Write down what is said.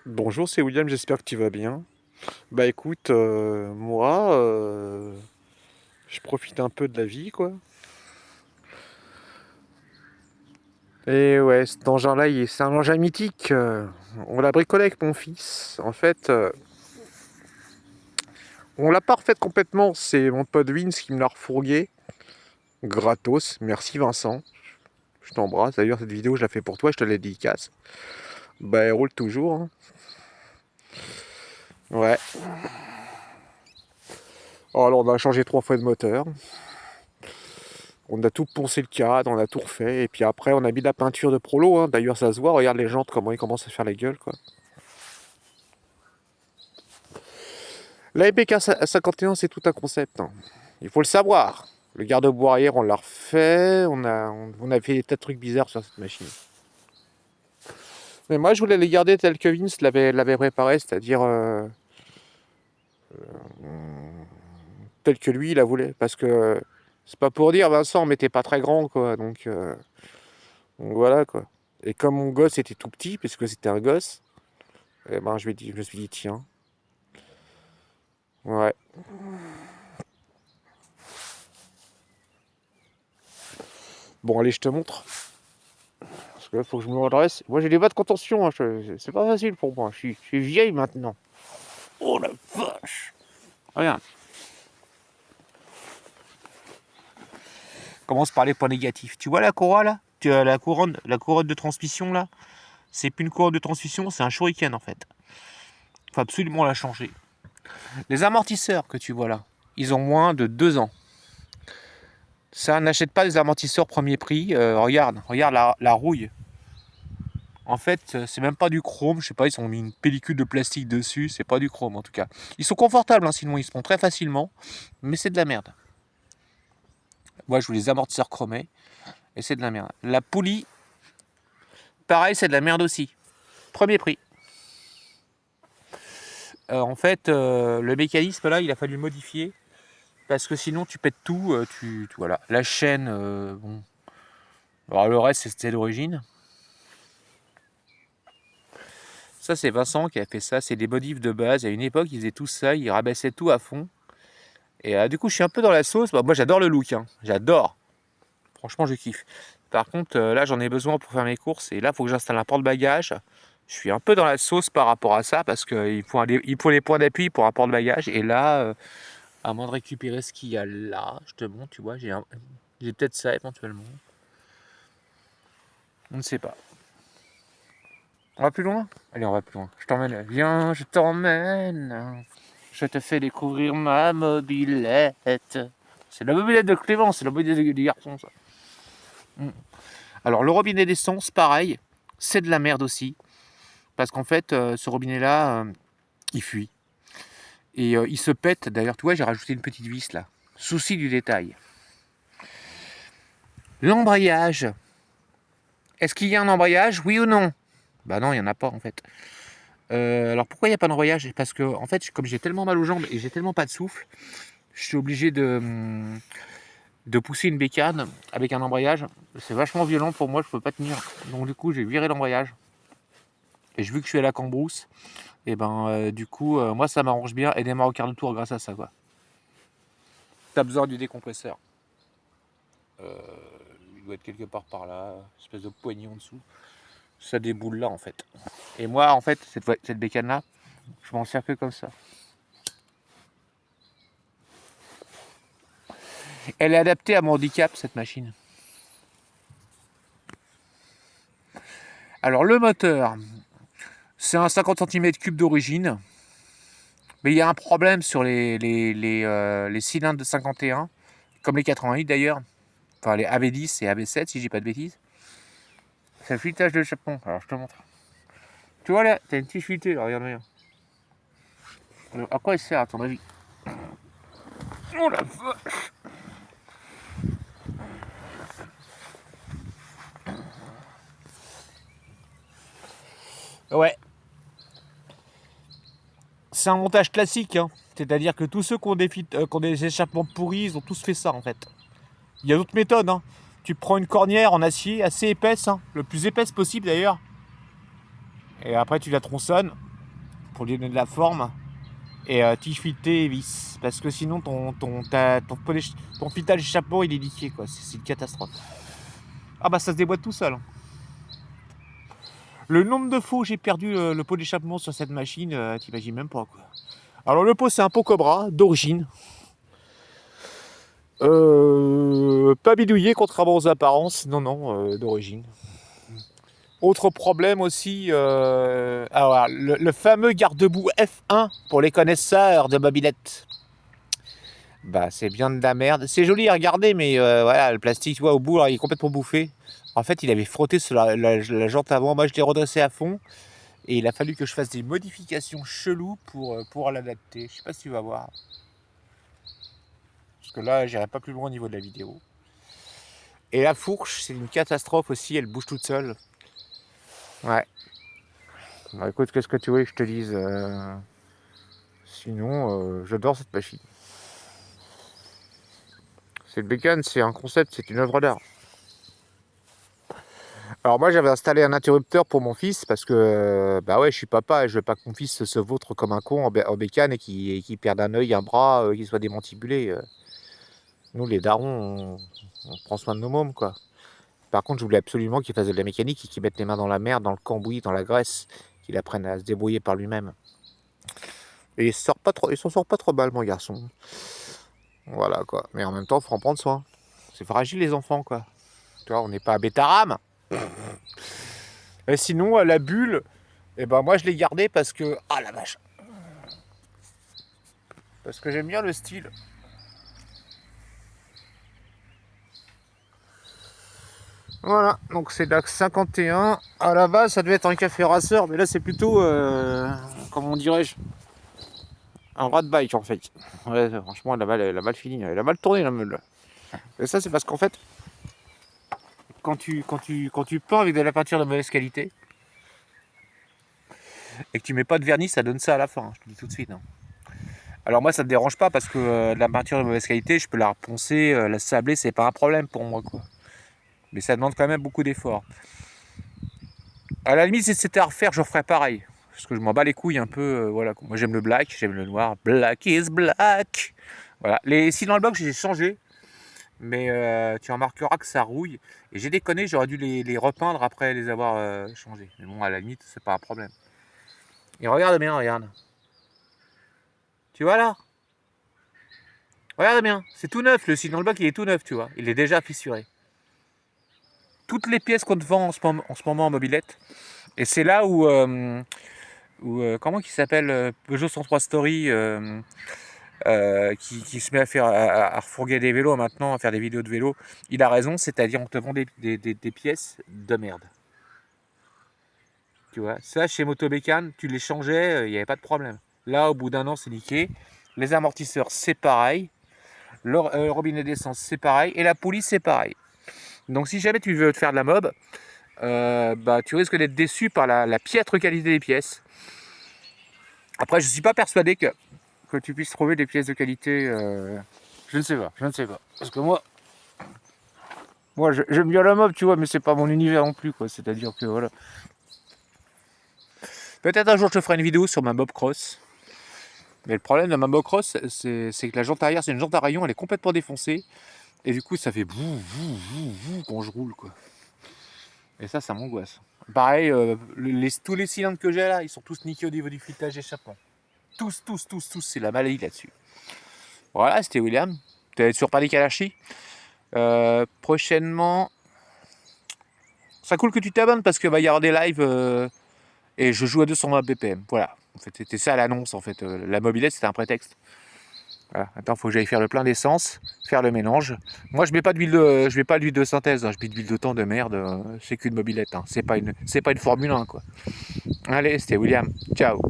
Bonjour, c'est William, j'espère que tu vas bien. Bah écoute, moi, je profite un peu de la vie, quoi. Et ouais, cet engin-là, c'est un engin mythique. On l'a bricolé avec mon fils. En fait, on l'a pas refait complètement. C'est mon pote Vince qui me l'a refourgué. Gratos. Merci Vincent. Je t'embrasse. D'ailleurs, cette vidéo, je la fais pour toi, je te la dédicace. Bah, elle roule toujours, hein. Ouais. Alors, on a changé 3 fois de moteur. On a tout poncé le cadre, on a tout refait, et puis après on a mis de la peinture de prolo, hein. D'ailleurs ça se voit, regarde les jantes comment ils commencent à faire la gueule, quoi. La MPK 51 c'est tout un concept, hein. Il faut le savoir. Le garde-boue arrière on l'a refait, on a fait des tas de trucs bizarres sur cette machine. Mais moi je voulais les garder tels que Vince l'avait préparé, c'est-à-dire tel que lui il la voulait, parce que c'est pas pour dire Vincent mais t'es pas très grand, quoi, donc voilà, quoi. Et comme mon gosse était tout petit, puisque c'était un gosse, eh ben, je me suis dit, tiens, ouais. Bon, allez, je te montre. Parce que là, faut que je me redresse. Moi, j'ai des bas de contention, hein, c'est pas facile pour moi. Je suis vieille maintenant. Oh la vache! Regarde. Commence par les points négatifs. Tu vois la Corolla là? Tu as la couronne de transmission là? C'est plus une couronne de transmission, c'est un shuriken en fait. Faut absolument la changer. Les amortisseurs que tu vois là, ils ont moins de 2 ans. Ça, n'achète pas des amortisseurs premier prix. Regarde la rouille. En fait, c'est même pas du chrome, je sais pas, ils ont mis une pellicule de plastique dessus, c'est pas du chrome en tout cas. Ils sont confortables, hein, sinon ils se font très facilement, mais c'est de la merde. Moi, je voulais les amortisseurs chromés, et c'est de la merde. La poulie, pareil, c'est de la merde aussi. Premier prix. En fait, le mécanisme là, il a fallu le modifier, parce que sinon tu pètes tout, voilà. La chaîne, bon. Alors le reste, c'était d'origine. Ça, c'est Vincent qui a fait ça, c'est des modifs de base. À une époque, il faisait tout ça, il rabaissait tout à fond. Et du coup, je suis un peu dans la sauce. Bah, moi, j'adore le look, hein. J'adore. Franchement, je kiffe. Par contre, là, j'en ai besoin pour faire mes courses. Et là, il faut que j'installe un porte-bagages. Je suis un peu dans la sauce par rapport à ça parce qu'il faut les points d'appui pour un porte-bagages. Et là, à moins de récupérer ce qu'il y a là, je te montre, tu vois, j'ai peut-être ça éventuellement. On ne sait pas. On va plus loin? Allez, on va plus loin. Je t'emmène. Viens, je t'emmène. Je te fais découvrir ma mobilette. C'est la mobilette de Clément, c'est la mobilette du garçon, ça. Mm. Alors, le robinet d'essence, pareil, c'est de la merde aussi. Parce qu'en fait, ce robinet-là, il fuit. Et il se pète. D'ailleurs, tu vois, j'ai rajouté une petite vis là. Souci du détail. L'embrayage. Est-ce qu'il y a un embrayage, oui ou non? Bah non, il n'y en a pas en fait. Alors pourquoi il n'y a pas d'embrayage? Parce que en fait, comme j'ai tellement mal aux jambes et j'ai tellement pas de souffle, je suis obligé de pousser une bécane avec un embrayage. C'est vachement violent pour moi, je peux pas tenir. Donc du coup, j'ai viré l'embrayage. Et vu que je suis à la cambrousse, et ben du coup, moi ça m'arrange bien et démarre au quart de tour grâce à ça, quoi. T'as besoin du décompresseur. Il doit être quelque part par là, espèce de poignée en dessous. Ça déboule là en fait. Et moi en fait, cette bécane là, je m'en sers que comme ça. Elle est adaptée à mon handicap, cette machine. Alors le moteur, c'est un 50 cm3 d'origine. Mais il y a un problème sur les cylindres de 51, comme les 88 d'ailleurs. Enfin les AB10 et AB7 si j'ai pas de bêtises. C'est le filetage de Japon. Alors je te montre. Tu vois là, t'as une petite fileté, regarde bien. Alors, à quoi il sert à ton avis? Oh la vache! Ouais, c'est un montage classique, hein. C'est-à-dire que tous ceux qui ont des échappements pourris, ils ont tous fait ça en fait. Il y a d'autres méthodes, hein. Tu prends une cornière en acier assez épaisse, hein, le plus épaisse possible d'ailleurs, et après tu la tronçonnes, pour lui donner de la forme. Et fileté et vis. Parce que sinon, ton filetage d'échappement, il est liqué, quoi. C'est une catastrophe. Ah bah ça se déboîte tout seul. Hein. Le nombre de fois où j'ai perdu le pot d'échappement sur cette machine, t'imagines même pas, quoi. Alors le pot, c'est un pot Cobra d'origine. Pas bidouillé, contrairement aux apparences. Non, d'origine. Autre problème aussi, alors, le fameux garde-boue F1 pour les connaisseurs de mobilette. Bah c'est bien de la merde. C'est joli à regarder, mais voilà, le plastique, tu vois, au bout, alors, il est complètement bouffé. En fait, il avait frotté sur la jante avant. Moi, je l'ai redressé à fond. Et il a fallu que je fasse des modifications cheloues pour l'adapter. Je sais pas si tu vas voir. Parce que là, j'irai pas plus loin au niveau de la vidéo. Et la fourche, c'est une catastrophe aussi. Elle bouge toute seule. Ouais. Bah écoute, qu'est-ce que tu veux que je te dise Sinon, j'adore cette machine. C'est le bécane, c'est un concept, c'est une œuvre d'art. Alors moi, j'avais installé un interrupteur pour mon fils parce que, bah ouais, je suis papa et je veux pas que mon fils se vautre comme un con en bécane et qu'il perde un œil, un bras, qu'il soit démantibulé. Nous, les darons, on prend soin de nos mômes, quoi. Par contre, je voulais absolument qu'il fasse de la mécanique et qu'il mette les mains dans la merde, dans le cambouis, dans la graisse, qu'il apprenne à se débrouiller par lui-même. Et il s'en sort pas trop mal, mon garçon. Voilà, quoi. Mais en même temps, il faut en prendre soin. C'est fragile, les enfants, quoi. Tu vois, on n'est pas à Bétarame. Et sinon, la bulle, eh ben, moi, je l'ai gardée parce que... Ah, la vache. Parce que j'aime bien le style. Voilà, donc c'est l'Axe 51. À la base, ça devait être un café rasseur, mais là, c'est plutôt, comment dirais-je, un rat de bike, en fait. Ouais, franchement, elle a mal fini, elle a mal tourné, la meule. Et ça, c'est parce qu'en fait, quand tu peins avec de la peinture de mauvaise qualité, et que tu mets pas de vernis, ça donne ça à la fin, hein, je te le dis tout de suite. Hein. Alors moi, ça me dérange pas, parce que de la peinture de mauvaise qualité, je peux la reponcer, la sabler, c'est pas un problème pour moi, quoi. Mais ça demande quand même beaucoup d'efforts. À la limite, si c'était à refaire, je ferais pareil. Parce que je m'en bats les couilles un peu. Voilà. Moi, j'aime le black, j'aime le noir. Black is black. Voilà. Les cylindres blocs, j'ai changé. Mais tu remarqueras que ça rouille. Et j'ai déconné, j'aurais dû les repeindre après les avoir changés. Mais bon, à la limite, c'est pas un problème. Et regarde bien, regarde. Tu vois là? Regarde bien. C'est tout neuf. Le cylindre bloc, il est tout neuf, tu vois. Il est déjà fissuré. Toutes les pièces qu'on te vend en ce moment en mobilette. Et c'est là où comment il s'appelle Peugeot 103 Story qui se met à faire à refourguer des vélos maintenant, à faire des vidéos de vélos. Il a raison, c'est-à-dire on te vend des pièces de merde. Tu vois, ça chez Motobécane, tu les changeais, il n'y avait pas de problème. Là, au bout d'un an, c'est niqué. Les amortisseurs, c'est pareil. Le robinet d'essence, c'est pareil. Et la police, c'est pareil. Donc si jamais tu veux te faire de la mob, bah, tu risques d'être déçu par la piètre qualité des pièces. Après, je ne suis pas persuadé que tu puisses trouver des pièces de qualité. Je ne sais pas. Parce que moi j'aime bien la mob, tu vois, mais c'est pas mon univers non plus, quoi. C'est-à-dire que voilà. Peut-être un jour je te ferai une vidéo sur ma mob cross. Mais le problème de ma mob cross, c'est que la jante arrière, c'est une jante à rayon, elle est complètement défoncée. Et du coup, ça fait bouh quand je roule, quoi. Et ça m'angoisse. Pareil, tous les cylindres que j'ai là, ils sont tous niqués au niveau du filetage d'échappement. Tous, c'est la maladie là-dessus. Voilà, c'était William. T'es sur Paris Kalachi. Prochainement, ça cool que tu t'abonnes parce que va y avoir des lives et je joue à 220 BPM. Voilà. En fait, c'était ça l'annonce. En fait, la mobilette, c'était un prétexte. Voilà. Attends, faut que j'aille faire le plein d'essence, faire le mélange. Moi, je mets pas d'huile de synthèse. Hein. Je mets de l'huile de temps de merde. C'est qu'une mobilette. Hein. C'est pas une Formule 1, quoi. Allez, c'était William. Ciao.